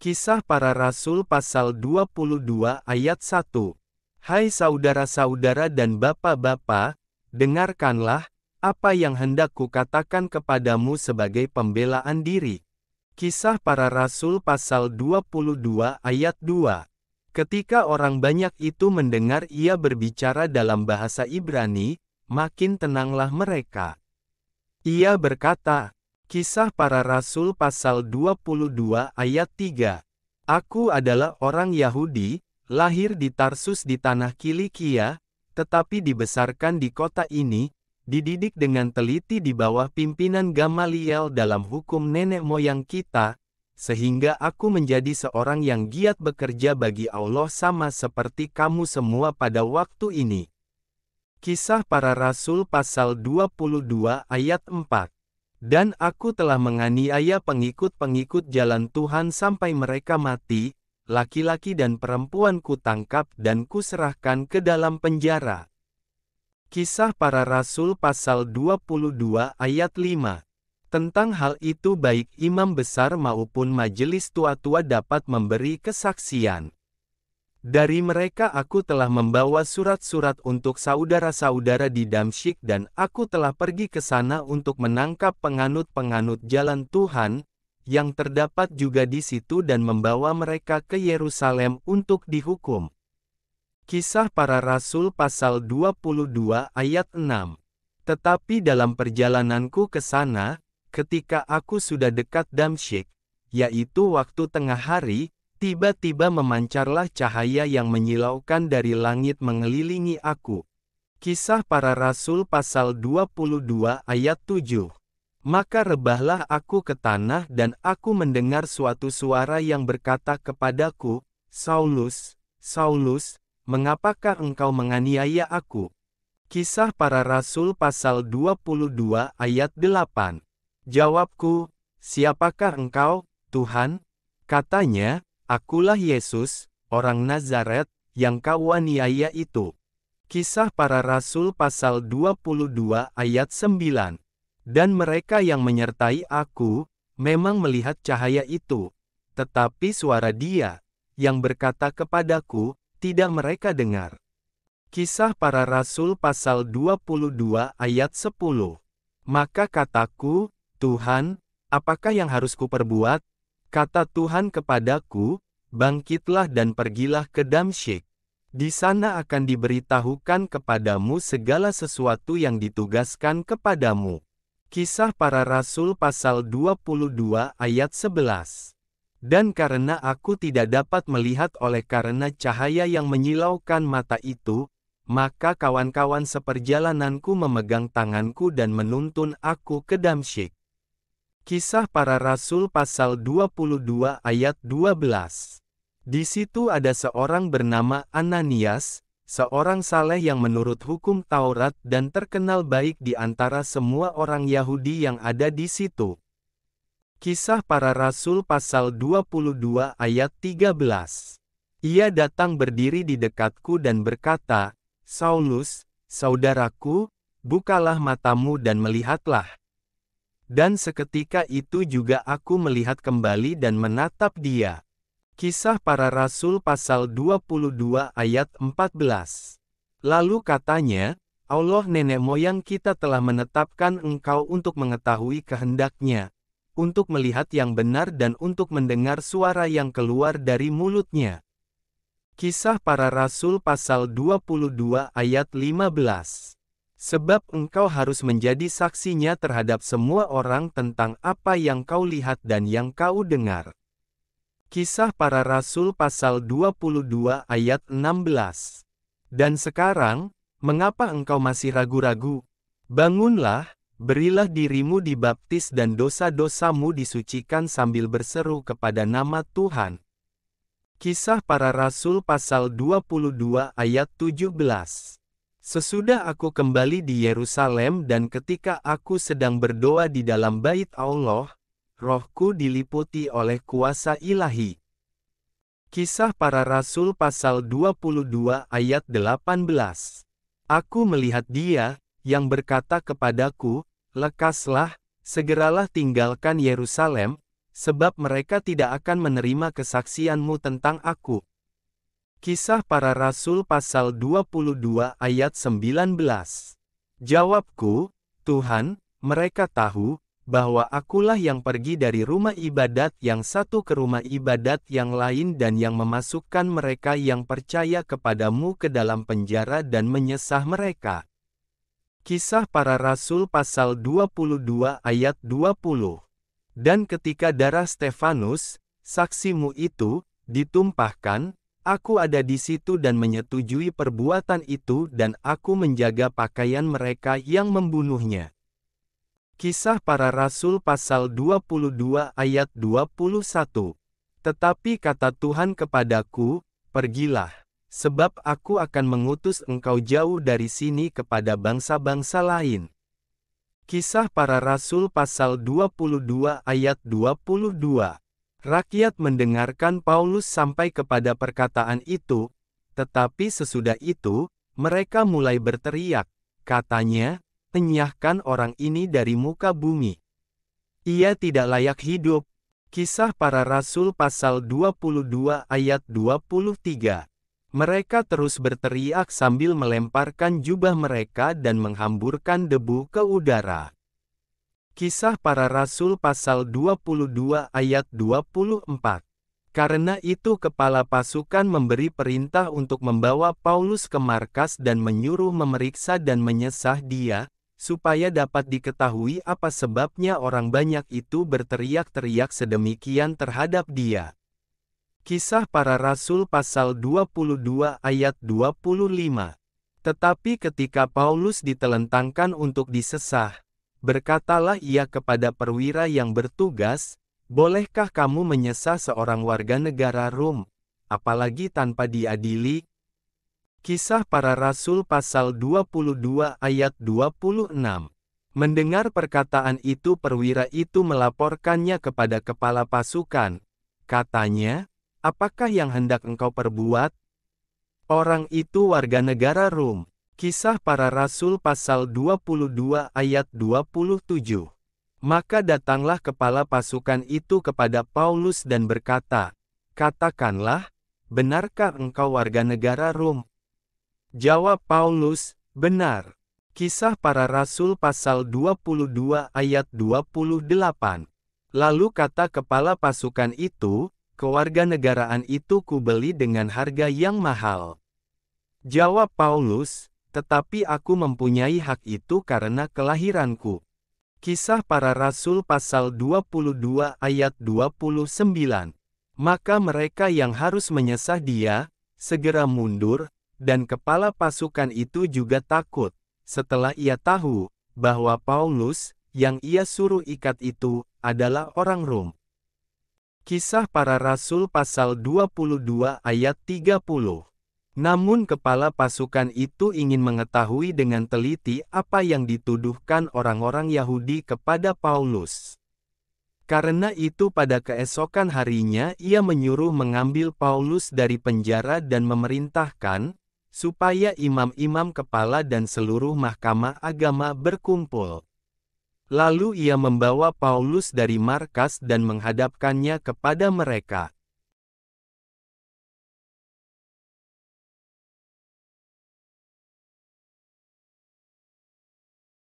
Kisah Para Rasul pasal 22 ayat 1. Hai saudara-saudara dan bapak-bapak, dengarkanlah apa yang hendak kukatakan kepadamu sebagai pembelaan diri. Kisah Para Rasul pasal 22 ayat 2. Ketika orang banyak itu mendengar ia berbicara dalam bahasa Ibrani, makin tenanglah mereka. Ia berkata, Kisah Para Rasul pasal 22 ayat 3. Aku adalah orang Yahudi, lahir di Tarsus di tanah Kilikia, tetapi dibesarkan di kota ini, dididik dengan teliti di bawah pimpinan Gamaliel dalam hukum nenek moyang kita, sehingga aku menjadi seorang yang giat bekerja bagi Allah sama seperti kamu semua pada waktu ini. Kisah Para Rasul pasal 22 ayat 4. Dan aku telah menganiaya pengikut-pengikut jalan Tuhan sampai mereka mati, laki-laki dan perempuan kutangkap dan kuserahkan ke dalam penjara. Kisah Para Rasul pasal 22 ayat 5. Tentang hal itu baik imam besar maupun majelis tua-tua dapat memberi kesaksian. Dari mereka aku telah membawa surat-surat untuk saudara-saudara di Damsyik dan aku telah pergi ke sana untuk menangkap penganut-penganut jalan Tuhan, yang terdapat juga di situ dan membawa mereka ke Yerusalem untuk dihukum. Kisah Para Rasul pasal 22 ayat 6. Tetapi dalam perjalananku ke sana, ketika aku sudah dekat Damsyik, yaitu waktu tengah hari, tiba-tiba memancarlah cahaya yang menyilaukan dari langit mengelilingi aku. Kisah Para Rasul pasal 22 ayat 7. Maka rebahlah aku ke tanah dan aku mendengar suatu suara yang berkata kepadaku, Saulus, Saulus, mengapakah engkau menganiaya aku? Kisah Para Rasul pasal 22 ayat 8. Jawabku, siapakah engkau, Tuhan? Katanya, Akulah Yesus, orang Nazaret, yang kau aniaya itu. Kisah Para Rasul pasal 22 ayat 9. Dan mereka yang menyertai aku, memang melihat cahaya itu. Tetapi suara dia, yang berkata kepadaku, tidak mereka dengar. Kisah Para Rasul pasal 22 ayat 10. Maka kataku, Tuhan, apakah yang harus kuperbuat? Kata Tuhan kepadaku, bangkitlah dan pergilah ke Damsyik. Di sana akan diberitahukan kepadamu segala sesuatu yang ditugaskan kepadamu. Kisah Para Rasul pasal 22 ayat 11. Dan karena aku tidak dapat melihat oleh karena cahaya yang menyilaukan mata itu, maka kawan-kawan seperjalananku memegang tanganku dan menuntun aku ke Damsyik. Kisah Para Rasul pasal 22 ayat 12. Di situ ada seorang bernama Ananias, seorang saleh yang menurut hukum Taurat dan terkenal baik di antara semua orang Yahudi yang ada di situ. Kisah Para Rasul pasal 22 ayat 13. Ia datang berdiri di dekatku dan berkata, Saulus, saudaraku, bukalah matamu dan melihatlah. Dan seketika itu juga aku melihat kembali dan menatap dia. Kisah Para Rasul pasal 22 ayat 14. Lalu katanya, Allah nenek moyang kita telah menetapkan engkau untuk mengetahui kehendaknya, untuk melihat yang benar dan untuk mendengar suara yang keluar dari mulutnya. Kisah Para Rasul pasal 22 ayat 15. Sebab engkau harus menjadi saksinya terhadap semua orang tentang apa yang kau lihat dan yang kau dengar. Kisah Para Rasul pasal 22 ayat 16. Dan sekarang, mengapa engkau masih ragu-ragu? Bangunlah, berilah dirimu dibaptis dan dosa-dosamu disucikan sambil berseru kepada nama Tuhan. Kisah Para Rasul pasal 22 ayat 17. Sesudah aku kembali di Yerusalem dan ketika aku sedang berdoa di dalam bait Allah, rohku diliputi oleh kuasa ilahi. Kisah Para Rasul pasal 22 ayat 18. Aku melihat dia, yang berkata kepadaku, lekaslah, segeralah tinggalkan Yerusalem, sebab mereka tidak akan menerima kesaksianmu tentang aku. Kisah Para Rasul pasal 22 ayat 19. Jawabku, Tuhan, mereka tahu, bahwa akulah yang pergi dari rumah ibadat yang satu ke rumah ibadat yang lain dan yang memasukkan mereka yang percaya kepadamu ke dalam penjara dan menyesah mereka. Kisah Para Rasul pasal 22 ayat 20. Dan ketika darah Stefanus, saksimu itu, ditumpahkan, aku ada di situ dan menyetujui perbuatan itu dan aku menjaga pakaian mereka yang membunuhnya. Kisah Para Rasul pasal 22 ayat 21. Tetapi kata Tuhan kepadaku, pergilah, sebab aku akan mengutus engkau jauh dari sini kepada bangsa-bangsa lain. Kisah Para Rasul pasal 22 ayat 22. Rakyat mendengarkan Paulus sampai kepada perkataan itu, tetapi sesudah itu, mereka mulai berteriak, katanya, enyahkan orang ini dari muka bumi. Ia tidak layak hidup. Kisah Para Rasul pasal 22 ayat 23. Mereka terus berteriak sambil melemparkan jubah mereka dan menghamburkan debu ke udara. Kisah Para Rasul pasal 22 ayat 24. Karena itu kepala pasukan memberi perintah untuk membawa Paulus ke markas dan menyuruh memeriksa dan menyesah dia, supaya dapat diketahui apa sebabnya orang banyak itu berteriak-teriak sedemikian terhadap dia. Kisah Para Rasul pasal 22 ayat 25. Tetapi ketika Paulus ditelentangkan untuk disesah, berkatalah ia kepada perwira yang bertugas, bolehkah kamu menyesah seorang warga negara Rom, apalagi tanpa diadili? Kisah Para Rasul pasal 22 ayat 26. Mendengar perkataan itu perwira itu melaporkannya kepada kepala pasukan. Katanya, apakah yang hendak engkau perbuat? Orang itu warga negara Rom. Kisah Para Rasul pasal 22 ayat 27. Maka datanglah kepala pasukan itu kepada Paulus dan berkata, katakanlah, benarkah engkau warga negara Rom? Jawab Paulus, benar. Kisah Para Rasul pasal 22 ayat 28. Lalu kata kepala pasukan itu, kewarganegaraan itu kubeli dengan harga yang mahal. Jawab Paulus, tetapi aku mempunyai hak itu karena kelahiranku. Kisah Para Rasul pasal 22 ayat 29. Maka mereka yang harus menyesah dia, segera mundur, dan kepala pasukan itu juga takut, setelah ia tahu, bahwa Paulus, yang ia suruh ikat itu, adalah orang Rom. Kisah Para Rasul pasal 22 ayat 30. Namun kepala pasukan itu ingin mengetahui dengan teliti apa yang dituduhkan orang-orang Yahudi kepada Paulus. Karena itu pada keesokan harinya ia menyuruh mengambil Paulus dari penjara dan memerintahkan, supaya imam-imam kepala dan seluruh mahkamah agama berkumpul. Lalu ia membawa Paulus dari markas dan menghadapkannya kepada mereka.